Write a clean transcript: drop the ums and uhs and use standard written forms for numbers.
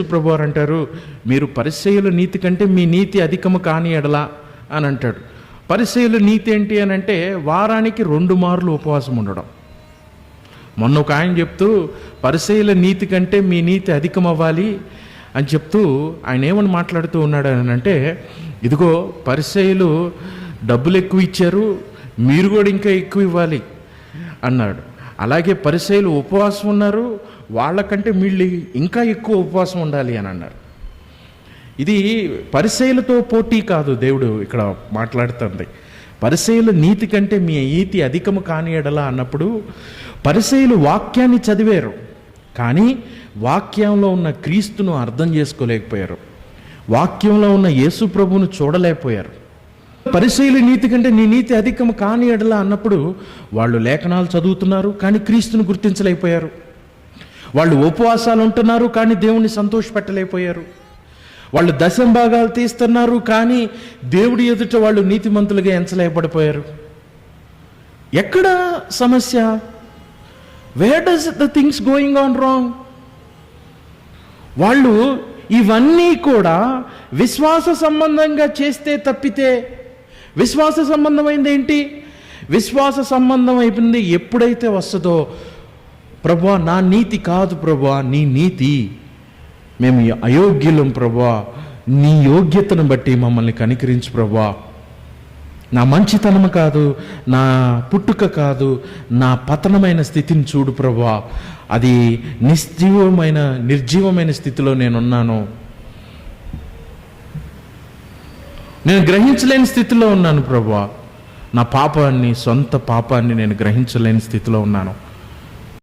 ప్రభువారు అంటారు, మీరు పరిసయ్యుల నీతి కంటే మీ నీతి అధికము కాని ఎడలా అని అంటాడు. పరిసయ్యుల నీతి ఏంటి అని అంటే వారానికి 2 మార్లు ఉపవాసం ఉండడం. మొన్న ఒక ఆయన చెప్తూ పరిసయ్యుల నీతి కంటే మీ నీతి అధికం అవ్వాలి అని చెప్తూ ఆయన ఏమని మాట్లాడుతూ ఉన్నాడు అని అంటే, ఇదిగో పరిసయ్యులు డబ్బులు ఎక్కువ ఇచ్చారు, మీరు కూడా ఇంకా ఎక్కువ ఇవ్వాలి అన్నాడు. అలాగే పరిసయ్యులు ఉపవాసం ఉన్నారు, వాళ్ళకంటే వీళ్ళు ఇంకా ఎక్కువ ఉపవాసం ఉండాలి అని అన్నారు. ఇది పరిసయ్యులతో పోటీ కాదు, దేవుడు ఇక్కడ మాట్లాడుతుంది. పరిసయ్యుల నీతి కంటే మీ నీతి అధికము కాని ఎడలా అన్నప్పుడు పరిసయ్యులు వాక్యాన్ని చదివారు, కానీ వాక్యంలో ఉన్న క్రీస్తును అర్థం చేసుకోలేకపోయారు, వాక్యంలో ఉన్న యేసు ప్రభువును చూడలేకపోయారు. పరిసయ్యుల నీతి కంటే నీ నీతి అధికము కాని ఎడలా అన్నప్పుడు వాళ్ళు లేఖనాలు చదువుతున్నారు, కానీ క్రీస్తును గుర్తించలేకపోయారు. వాళ్ళు ఉపవాసాలు ఉంటున్నారు, కానీ దేవుణ్ణి సంతోషపెట్టలేకపోయారు. వాళ్ళు దశంభాగాలు తీస్తున్నారు, కానీ దేవుడి ఎదుట వాళ్ళు నీతిమంతులుగా ఎంచలేకపోయారు. ఎక్కడ సమస్య? Where does the things going on wrong? వాళ్ళు ఇవన్నీ కూడా విశ్వాస సంబంధంగా చేస్తే తప్పితే, విశ్వాస సంబంధమైంది ఏంటి? విశ్వాస సంబంధం అయిపోయింది ఎప్పుడైతే వస్తుందో, ప్రభువా నా నీతి కాదు ప్రభువా, నీ నీతి, మేము అయోగ్యులం ప్రభువా, నీ యోగ్యతను బట్టి మమ్మల్ని కనికరించు ప్రభువా, నా మంచితనం కాదు, నా పుట్టుక కాదు, నా పతనమైన స్థితిని చూడు ప్రభువా, అది నిర్జీవమైన స్థితిలో నేనున్నాను, నేను గ్రహించలేని స్థితిలో ఉన్నాను ప్రభువా, నా పాపాన్ని, సొంత పాపాన్ని నేను గ్రహించలేని స్థితిలో ఉన్నాను.